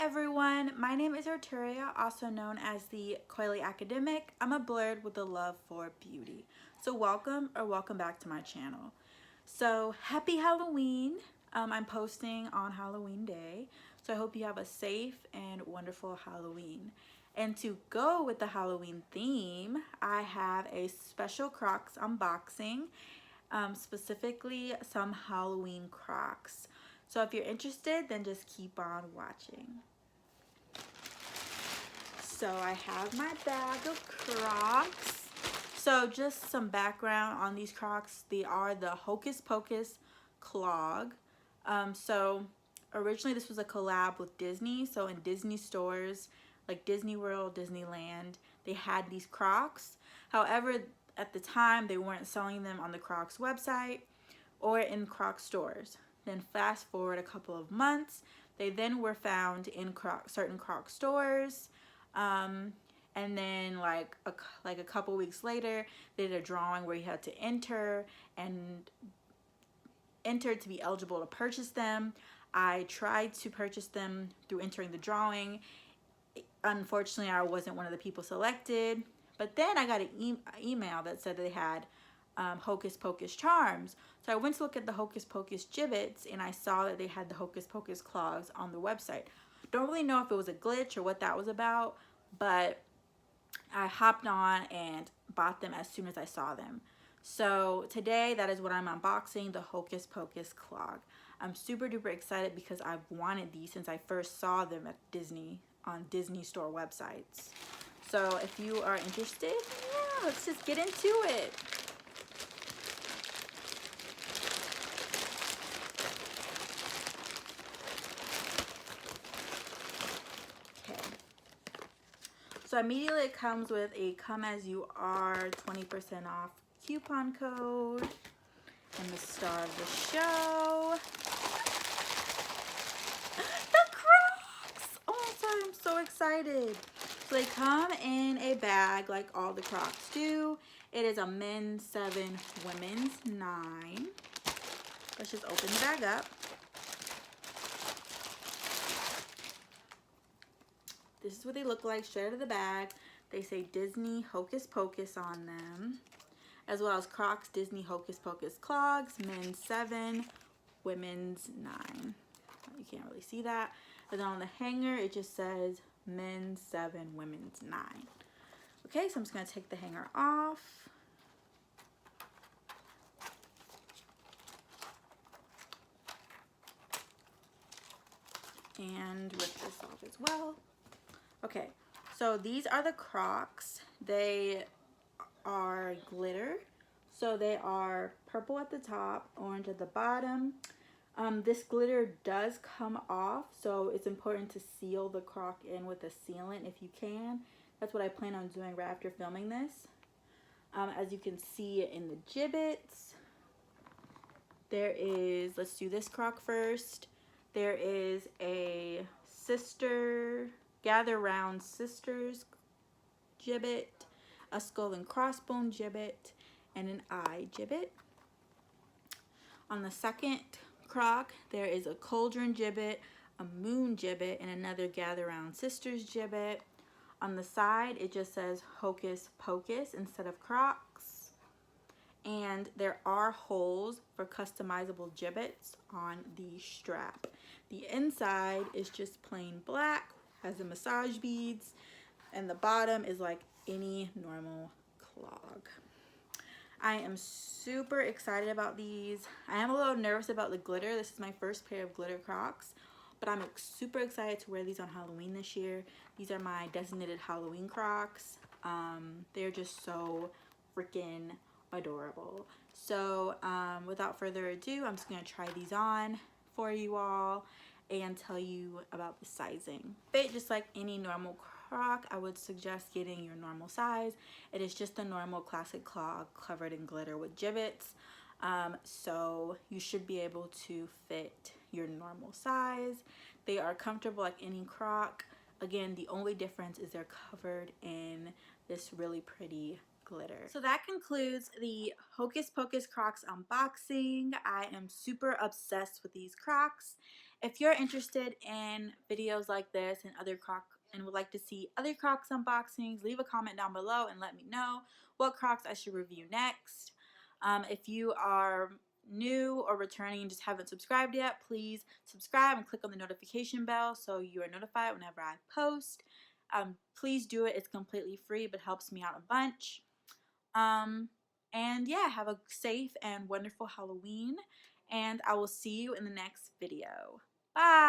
everyone, my name is Arturia, also known as the Coily Academic. I'm a blurred with a love for beauty. So welcome back to my channel. So happy Halloween. I'm posting on Halloween Day. So I hope you have a safe and wonderful Halloween. And to go with the Halloween theme, I have a special Crocs unboxing, specifically some Halloween Crocs. So if you're interested, then just keep on watching. So I have my bag of Crocs. So just some background on these Crocs. They are the Hocus Pocus Clog. So originally this was a collab with Disney. So in Disney stores like Disney World, Disneyland, they had these Crocs. However, at the time they weren't selling them on the Crocs website or in Crocs stores. Then fast forward a couple of months, they then were found in certain Crocs stores. And then like a couple weeks later, they did a drawing where you had to enter to be eligible to purchase them. I tried to purchase them through entering the drawing. Unfortunately, I wasn't one of the people selected. But then I got an email that said they had Hocus Pocus charms. So I went to look at the Hocus Pocus gibbets and I saw that they had the Hocus Pocus clogs on the website. Don't really know if it was a glitch or what that was about, but I hopped on and bought them as soon as I saw them. So today, that is what I'm unboxing, the Hocus Pocus clog. I'm super duper excited because I've wanted these since I first saw them at Disney, on Disney store websites. So if you are interested, yeah, let's just get into it. So immediately it comes with a come as you are 20% off coupon code and the star of the show, the Crocs. Oh my god, I'm so excited. So they come in a bag like all the Crocs do. It is a men's 7, women's 9. Let's just open the bag up. This is what they look like straight out of the bag. They say Disney Hocus Pocus on them, as well as Crocs Disney Hocus Pocus clogs, men's 7, women's 9. You can't really see that. And then on the hanger, it just says men's 7, women's 9. Okay, so I'm just gonna take the hanger off. And rip this off as well. Okay, so these are the Crocs. They are glitter. So they are purple at the top, orange at the bottom. This glitter does come off, so it's important to seal the Croc in with a sealant if you can. That's what I plan on doing right after filming this. As you can see in the gibbets, there is, let's do this Croc first. There is a Gather Round Sisters gibbet, a skull and crossbone gibbet, and an eye gibbet. On the second Croc, there is a cauldron gibbet, a moon gibbet, and another Gather Round Sisters gibbet. On the side, it just says Hocus Pocus instead of Crocs. And there are holes for customizable gibbets on the strap. The inside is just plain black, has the massage beads, and the bottom is like any normal clog. I am super excited about these. I am a little nervous about the glitter. This is my first pair of glitter Crocs, but I'm super excited to wear these on Halloween this year. These are my designated Halloween Crocs. They're just so freaking adorable. So without further ado, I'm just gonna try these on for you all and tell you about the sizing. Fit just like any normal Croc. I would suggest getting your normal size. It is just a normal classic clog covered in glitter with gibbets. So you should be able to fit your normal size. They are comfortable like any Croc. Again, the only difference is they're covered in this really pretty glitter. So that concludes the Hocus Pocus Crocs unboxing. I am super obsessed with these Crocs. If you're interested in videos like this and would like to see other Crocs unboxings, leave a comment down below and let me know what Crocs I should review next. If you are new or returning and just haven't subscribed yet, please subscribe and click on the notification bell so you are notified whenever I post. Please do it. It's completely free but helps me out a bunch. And yeah, have a safe and wonderful Halloween, and I will see you in the next video. Bye!